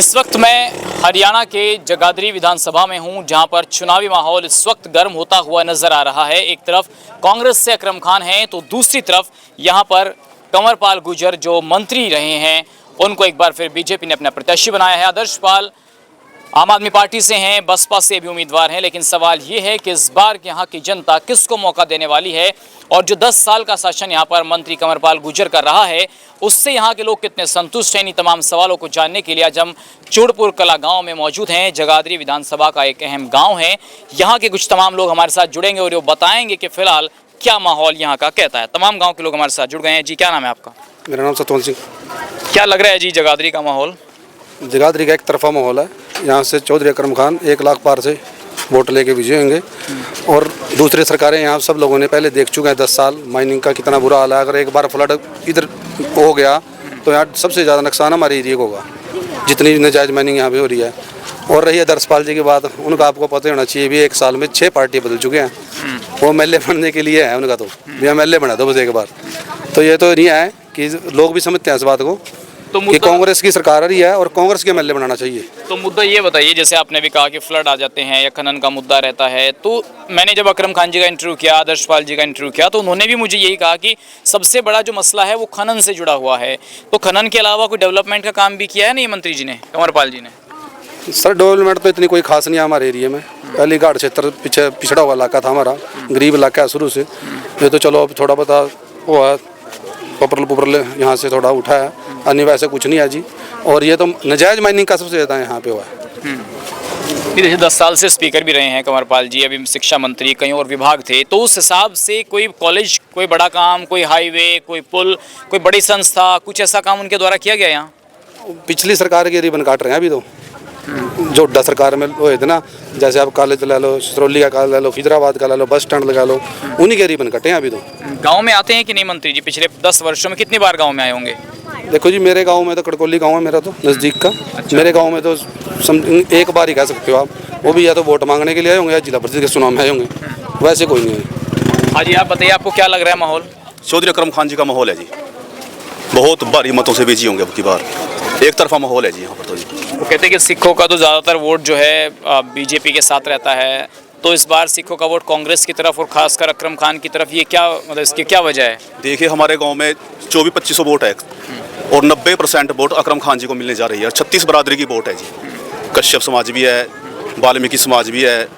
इस वक्त मैं हरियाणा के जगाधरी विधानसभा में हूं, जहां पर चुनावी माहौल इस वक्त गर्म होता हुआ नजर आ रहा है। एक तरफ कांग्रेस से अकरम खान हैं तो दूसरी तरफ यहां पर कंवरपाल गुर्जर जो मंत्री रहे हैं उनको एक बार फिर बीजेपी ने अपना प्रत्याशी बनाया है। आदर्श पाल आम आदमी पार्टी से हैं, बसपा से भी उम्मीदवार हैं, लेकिन सवाल ये है कि इस बार यहाँ की जनता किसको मौका देने वाली है और जो 10 साल का शासन यहाँ पर मंत्री कंवरपाल गुर्जर कर रहा है उससे यहाँ के लोग कितने संतुष्ट हैं। इन तमाम सवालों को जानने के लिए आज हम चूड़पुर कला गांव में मौजूद हैं। जगाधरी विधानसभा का एक अहम गांव है। यहाँ के कुछ तमाम लोग हमारे साथ जुड़ेंगे और वो बताएंगे कि फिलहाल क्या माहौल यहाँ का कहता है। तमाम गाँव के लोग हमारे साथ जुड़ गए हैं। जी, क्या नाम है आपका? मेरा नाम सतवंत सिंह। क्या लग रहा है जी जगाधरी का माहौल? जगाधरी का एक तरफा माहौल है। यहाँ से चौधरी अकरम खान 1 लाख पार से वोट लेके विजय होंगे और दूसरी सरकारें यहाँ सब लोगों ने पहले देख चुके हैं। 10 साल माइनिंग का कितना बुरा हाल है। अगर एक बार फ्लड इधर हो गया तो यहाँ सबसे ज़्यादा नुकसान हमारे एरिया को होगा, जितनी नजायज माइनिंग यहाँ पे हो रही है। और रही आदर्श पाल जी की बात, उनका आपको पता होना चाहिए भी 1 साल में 6 पार्टियाँ बदल चुके हैं। वो एमएलए बनने के लिए है उनका, तो भी एमएलए बना दो बस एक बार। तो ये तो नहीं है कि लोग भी समझते हैं इस बात को कि कांग्रेस की सरकार आ रही है और कांग्रेस के एमएलए बनाना चाहिए। तो मुद्दा ये बताइए, जैसे आपने भी कहा कि फ्लड आ जाते हैं या खनन का मुद्दा रहता है, तो मैंने जब अकरम खान जी का इंटरव्यू किया, आदर्श पाल जी का इंटरव्यू किया, तो उन्होंने भी मुझे यही कहा कि सबसे बड़ा जो मसला है वो खनन से जुड़ा हुआ है। तो खनन के अलावा कोई डेवलपमेंट का काम भी किया है नहीं मंत्री जी ने, कंवरपाल जी ने? सर डेवलपमेंट तो इतनी कोई खास नहीं है हमारे एरिया में। पहली घाट क्षेत्र पीछे पिछड़ा हुआ इलाका था हमारा, गरीब इलाका है शुरू से। ये तो चलो अब थोड़ा बहुत वो है, पपरल यहाँ से थोड़ा उठा है, अन्य वैसे कुछ नहीं है जी। और ये तो नजायज माइनिंग का सबसे ज़्यादा यहाँ पे हुआ है। जैसे 10 साल से स्पीकर भी रहे हैं कंवरपाल जी, अभी शिक्षा मंत्री, कई और विभाग थे, तो उस हिसाब से कोई कॉलेज, कोई बड़ा काम, कोई हाईवे, कोई पुल, कोई बड़ी संस्था, कुछ ऐसा काम उनके द्वारा किया गया यहाँ? पिछली सरकार के रिबन काट रहे हैं अभी तो। जो 10 सरकार में हुए थे ना, जैसे आप कॉलेज ले लो, सिरौली का कॉलेज ले लो, खिजराबाद का ले लो, बस स्टैंड लगा लो, उन्हीं के रिबन कटे हैं अभी तो। गांव में आते हैं कि नहीं मंत्री जी? पिछले 10 वर्षों में कितनी बार गांव में आए होंगे? देखो जी, मेरे गांव में तो कड़कोली गांव है मेरा, तो नज़दीक का। अच्छा। मेरे गांव में तो एक बार ही कह सकते हो आप, वो भी या तो वोट मांगने के लिए आए होंगे या जिला परिषद के चुनाव में आए होंगे, वैसे कोई नहीं है। हाँ जी, आप बताइए, आपको क्या लग रहा है माहौल? चौधरी अकरम खान जी का माहौल है जी, बहुत भारी मतों से विजयी होंगे अब की बार। एक तरफा माहौल है जी यहाँ पर तो जी। वो कहते हैं कि सिखों का तो ज़्यादातर वोट जो है बीजेपी के साथ रहता है, तो इस बार सिखों का वोट कांग्रेस की तरफ और खासकर अकरम खान की तरफ, ये क्या मतलब इसकी क्या वजह है? देखिए, हमारे गांव में 2400-2500 वोट है और 90% वोट अकरम खान जी को मिलने जा रही है। और 36 बरादरी की वोट है जी। कश्यप समाज भी है, वाल्मीकि समाज भी है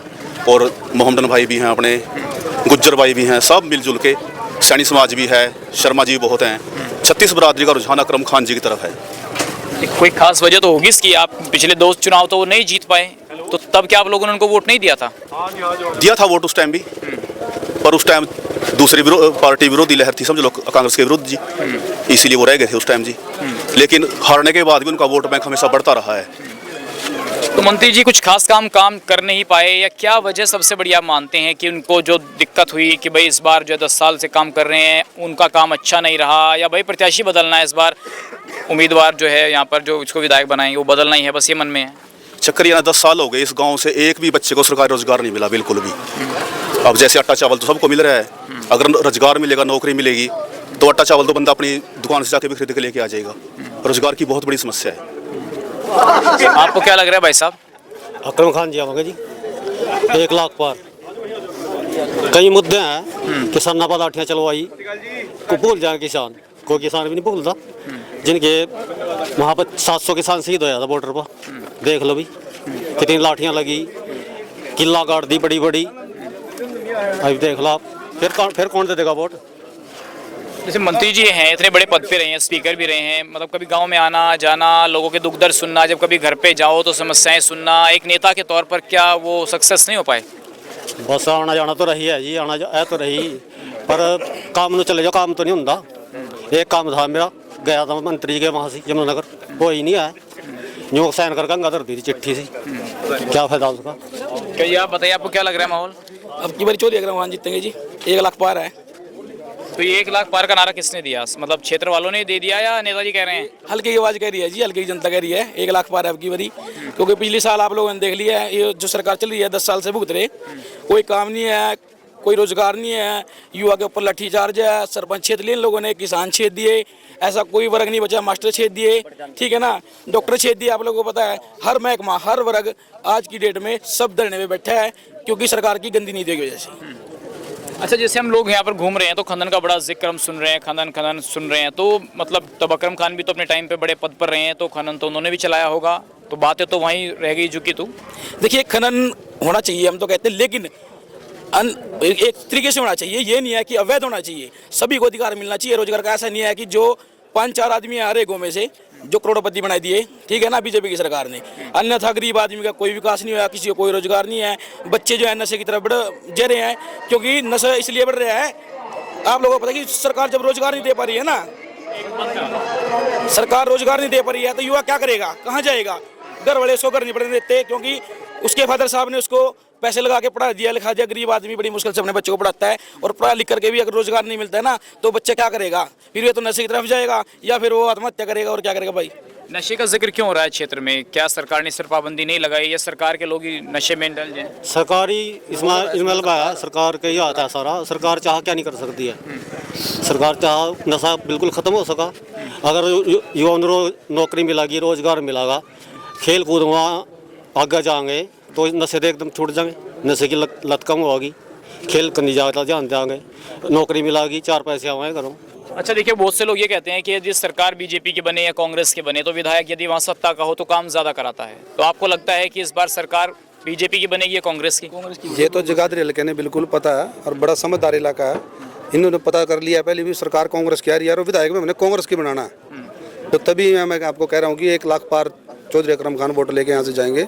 और मोहम्मदन भाई भी हैं, अपने गुज्जर भाई भी हैं, सब मिलजुल के। सैनी समाज भी है, शर्मा जी बहुत हैं। 36 बरादरी का रुझान अकरम खान जी की तरफ है। कोई खास वजह तो होगी इसकी? आप पिछले 2 चुनाव तो वो नहीं जीत पाए, तो तब क्या आप लोगों ने उनको वोट नहीं दिया था? दिया था वोट उस टाइम भी, पर उस टाइम दूसरी पार्टी विरोधी लहर थी, समझ लो, कांग्रेस के विरुद्ध जी, इसीलिए वो रह गए थे उस टाइम जी। लेकिन हारने के बाद भी उनका वोट बैंक हमेशा बढ़ता रहा है। तो मंत्री जी कुछ खास काम कर नहीं पाए, या क्या वजह सबसे बड़ी आप मानते हैं कि उनको जो दिक्कत हुई कि भाई इस बार जो 10 साल से काम कर रहे हैं उनका काम अच्छा नहीं रहा, या भाई प्रत्याशी बदलना है, इस बार उम्मीदवार जो है यहाँ पर जो इसको विधायक बनाएंगे वो बदलना ही है, बस ये मन में है? चक्कर ये ना, 10 साल हो गए इस गांव से एक भी बच्चे को सरकारी रोजगार नहीं मिला बिल्कुल भी। अब जैसे आटा चावल तो सबको मिल रहा है, अगर रोजगार मिलेगा, नौकरी मिलेगी, तो आटा चावल तो बंदा अपनी दुकान से जाके भी खरीद के लेके आ जाएगा। रोजगार की बहुत बड़ी समस्या है। आपको क्या लग रहा है भाई साहब? अकरम खान जी आवांगे जी, 1 लाख पार। कई मुद्दे हैं, किसानों पर लाठियाँ चलवाई को भूल जाए किसान, कोई किसान भी नहीं भूलता। जिनके वहाँ पर 700 किसान शहीद हो जाता बॉर्डर पर, देख लो भी कितनी लाठियाँ लगी, किला गाड़ दी बड़ी बड़ी। अभी देख लो आप, फिर कौन दे देगा वोट? जैसे मंत्री जी हैं, इतने बड़े पद पे रहे हैं, स्पीकर भी रहे हैं, मतलब कभी गांव में आना जाना, लोगों के दुख दर्द सुनना, जब कभी घर पे जाओ तो समस्याएं सुनना, एक नेता के तौर पर क्या वो सक्सेस नहीं हो पाए? बस आना जाना तो रही है जी, आना तो रही, पर काम में चले जाओ, काम तो नहीं होता। एक काम था मेरा, गया था मंत्री के वहाँ से यमुनानगर, वो ही नहीं आया। न्यू साइन कर गंगा धर दी चिट्ठी सी, क्या फायदा उसका? क्या आप बताइए, आपको क्या लग रहा है माहौल? अब की बार चौधरी अकरम खान जीतेंगे जी, 1 लाख पार है। तो ये 1 लाख पार का नारा किसने दिया? मतलब क्षेत्र वालों ने दे दिया या नेताजी कह रहे हैं? हल्के की आवाज़ कह रही है जी, हल्के की जनता कह रही है 1 लाख पार है अब की बारी। क्योंकि पिछले साल आप लोगों ने देख लिया है, ये जो सरकार चल रही है 10 साल से भुगत रहे, कोई काम नहीं है, कोई रोजगार नहीं है, युवा के ऊपर लाठीचार्ज है, सरपंच छेद लिए इन लोगों ने, किसान छेद दिए, ऐसा कोई वर्ग नहीं बचा, मास्टर छेद दिए, ठीक है ना, डॉक्टर छेद दिए। आप लोगों को पता है हर महकमा हर वर्ग आज की डेट में सब धरने में बैठा है क्योंकि सरकार की गंदी नीति की वजह से। अच्छा, जैसे हम लोग यहाँ पर घूम रहे हैं तो खनन का बड़ा जिक्र हम सुन रहे हैं, खनन सुन रहे हैं, तो मतलब तब अकरम खान भी तो अपने टाइम पे बड़े पद पर रहे हैं, तो खनन तो उन्होंने भी चलाया होगा, तो बातें तो वहीं रह गई झुकी। तो देखिए खनन होना चाहिए हम तो कहते हैं, लेकिन एक तरीके से होना चाहिए, ये नहीं है कि अवैध होना चाहिए, सभी को अधिकार मिलना चाहिए रोजगार का। ऐसा नहीं है कि जो 5-4 आदमी है हर एक गाँव में से जो करोड़पति बना दिए, ठीक है ना, बीजेपी की सरकार ने, अन्यथा गरीब आदमी का कोई विकास नहीं हुआ, किसी को कोई रोजगार नहीं है, बच्चे जो है नशे की तरफ बढ़ जा रहे हैं, क्योंकि नशा इसलिए बढ़ रहा है, आप लोगों को पता है कि सरकार जब रोजगार नहीं दे पा रही है ना, सरकार रोजगार नहीं दे पा रही है तो युवा क्या करेगा, कहाँ जाएगा, घर वाले उसको घर नहीं पढ़ने देते, क्योंकि उसके फादर साहब ने उसको पैसे लगा के पढ़ा दिया लिखा दिया, गरीब आदमी बड़ी मुश्किल से अपने बच्चों को पढ़ाता है, और पढ़ा लिख करके भी अगर रोजगार नहीं मिलता है ना तो बच्चा क्या करेगा, फिर ये तो नशे की तरफ जाएगा या फिर वो आत्महत्या करेगा, और क्या करेगा भाई। नशे का जिक्र क्यों हो रहा है क्षेत्र में? क्या सरकार ने सिर्फ पाबंदी नहीं लगाई या सरकार के लोग ही नशे में डल जाए? सरकारी इसमें लगाया, सरकार का ही आता है सारा, सरकार चाह क्या नहीं कर सकती है, सरकार चाह नशा बिल्कुल ख़त्म हो सका, अगर युवाओं को नौकरी मिलेगी, रोजगार मिलेगा, खेल कूद वहाँ आगे जाएंगे तो नशे से एकदम छूट जाएंगे, नशे की लत कम होगी, खेल करनी ज़्यादा ध्यान देंगे, नौकरी मिलेगी, 4 पैसे आएंगे घरों। अच्छा देखिए, बहुत से लोग ये कहते हैं कि यदि सरकार बीजेपी के बने या कांग्रेस के बने तो विधायक यदि वहाँ सत्ता का हो तो काम ज़्यादा कराता है, तो आपको लगता है कि इस बार सरकार बीजेपी की बनेगी या कांग्रेस की? ये तो जगाधरी हल्के ने बिल्कुल पता है और बड़ा समझदार इलाका है, इन्होंने पता कर लिया पहले भी सरकार कांग्रेस की आ रही है और विधायक में मैंने कांग्रेस की बनाना है, तो तभी मैं आपको कह रहा हूँ कि 1 लाख पार चौधरी अकरम खान वोट लेके यहाँ से जाएंगे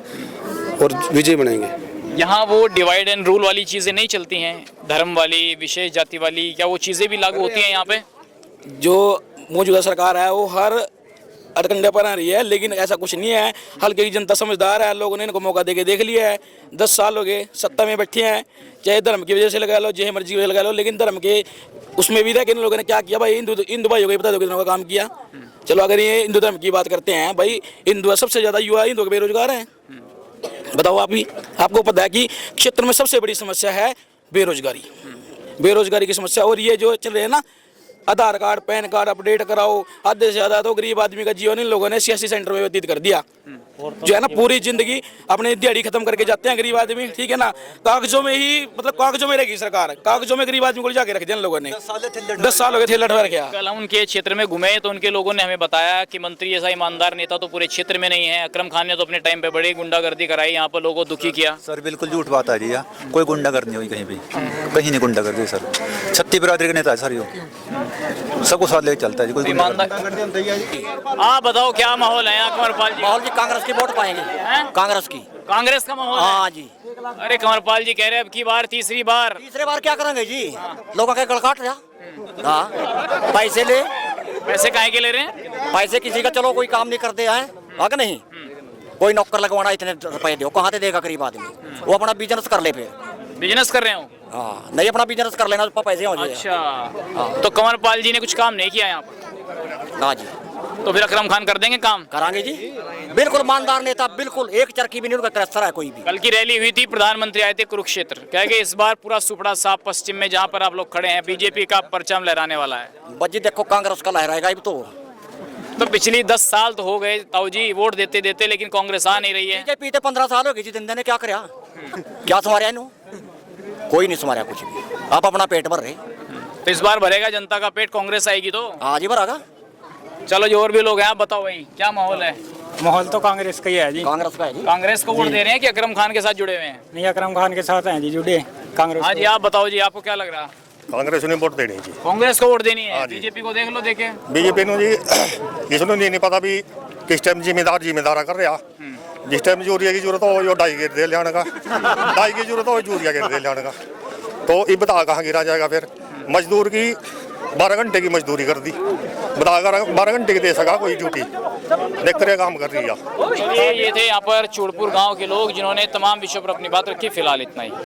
और विजय बनेंगे। यहाँ वो डिवाइड एंड रूल वाली चीज़ें नहीं चलती हैं, धर्म वाली, विशेष जाति वाली, क्या वो चीज़ें भी लागू होती हैं यहाँ पे? जो मौजूदा सरकार है वो हर अड़कंडे पर आ रही है, लेकिन ऐसा कुछ नहीं है, हल्के की जनता समझदार है, लोगों ने इनको मौका देके देख लिया है, 10 साल हो गए सत्ता में बैठे हैं, चाहे धर्म की वजह से लगा लो, चाहे मर्जी की वजह से लगा लो, लेकिन धर्म के उसमें भी था कि इन लोगों ने क्या किया भाई, हिंदू भाइयों को बता दो कितना काम किया। चलो अगर ये हिंदू धर्म की बात करते हैं, भाई हिंदू सबसे ज़्यादा युवा हिंदू के बेरोजगार हैं, बताओ आप ही, आपको पता है कि क्षेत्र में सबसे बड़ी समस्या है बेरोजगारी, बेरोजगारी की समस्या। और ये जो चल रहे हैं ना आधार कार्ड पैन कार्ड अपडेट कराओ, आधे से ज़्यादा तो गरीब आदमी का जीवन इन लोगों ने सियासी सेंटर में व्यतीत कर दिया, जो है ना पूरी जिंदगी अपनी दिहाड़ी खत्म करके जाते हैं गरीब आदमी, ठीक है ना, कागजों में ही मतलब कागजों में रहेगी सरकार, कागजों में गरीब आदमी को जाके रख दिया इन लोगों ने, 10 साल हो गए थे लटवा रखा। कल हम उनके क्षेत्र में घूमे तो उनके लोगों ने हमें बताया कि मंत्री ऐसा ईमानदार नेता तो पूरे क्षेत्र में नहीं है, अकरम खान ने तो अपने टाइम पे बड़ी गुंडागर्दी कराई, यहाँ पर लोगों को दुखी किया। सर बिल्कुल झूठ बात आ रही है, कोई गुंडागर्दी नहीं हुई कहीं भी, कहीं नहीं गुंडागर्दी सर, 36 बिरादरी का नेता है सर, यो सबको साथ लेके चलता है जी, कोई ईमानदार। आप बताओ क्या माहौल है यहाँ कंवरपाल जी? माहौल जी कांग्रेस की वोट पाएंगे, कांग्रेस की, कांग्रेस का माहौल है? हाँ जी। अरे कंवरपाल जी कह रहे हैं अब की बार तीसरी बार क्या करेंगे जी, लोगों के गल काट रहा, हाँ पैसे ले, पैसे काहे के ले रहे हैं? पैसे किसी का चलो कोई काम नहीं करते हैं, हाँ कि नहीं, कोई नौकर लगवाना इतने रुपए दो, कहाँ से देगा गरीब आदमी, वो अपना बिजनेस कर ले, फिर बिजनेस कर रहे हो? हाँ नहीं अपना बिजनेस कर लेना तो पैसे हो जाए। अच्छा, तो कंवरपाल जी ने कुछ काम नहीं किया यहाँ पर? ना जी। तो फिर अकरम खान कर देंगे काम? कराएंगे जी, बिल्कुल ईमानदार नेता, बिल्कुल एक चरखी भी नहीं उनका क्रस्तर है कोई भी। कल की रैली हुई थी, प्रधानमंत्री आए थे कुरुक्षेत्र, कह गए इस बार पूरा सुपड़ा साफ पश्चिम में जहाँ पर आप लोग खड़े हैं बीजेपी का परचम लहराने वाला है। बच्ची देखो कांग्रेस का लहराएगा अब तो पिछली 10 साल तो हो गए ताऊ जी वोट देते देते, लेकिन कांग्रेस आ नहीं रही है। बीजेपी तो 15 साल हो गए जी, दिन ने क्या कराया, क्या संवारा इन्हों, कोई नहीं संवारा कुछ भी, आप अपना पेट भर रहे। तो इस बार भरेगा जनता का पेट, कांग्रेस आएगी तो? हाँ जी भरागा। चलो जो और भी लोग हैं आप बताओ भाई क्या माहौल है? माहौल तो कांग्रेस का ही है जी, कांग्रेस का है जी। कांग्रेस को वोट दे रहे हैं कि अकरम खान के साथ जुड़े हुए हैं? नहीं अकरम खान के साथ हैं जी जुड़े कांग्रेस। हाँ जी आप बताओ जी, आपको क्या लग रहा? कांग्रेस ने वोट देनी जी, कांग्रेस को वोट देनी है, बीजेपी को देख लो देखे। बीजेपी ਨੂੰ जी इसनों नहीं पता भी किस टाइम जिम्मेदार कर रहा, जिस टाइम यूरिया की जरूरत हो जो डाई गिर दे लिया, डाई की जरूरत हो यूरिया गिर दे लिया, तो ये बता कहाँ गिरा जाएगा, फिर मजदूर की 12 घंटे की मजदूरी कर दी, बता 12 घंटे की दे सका कोई ड्यूटी, देख कर काम कर रही है। ये थे यहाँ पर चूड़पुर गांव के लोग जिन्होंने तमाम विषयों पर अपनी बात रखी। फिलहाल इतना ही।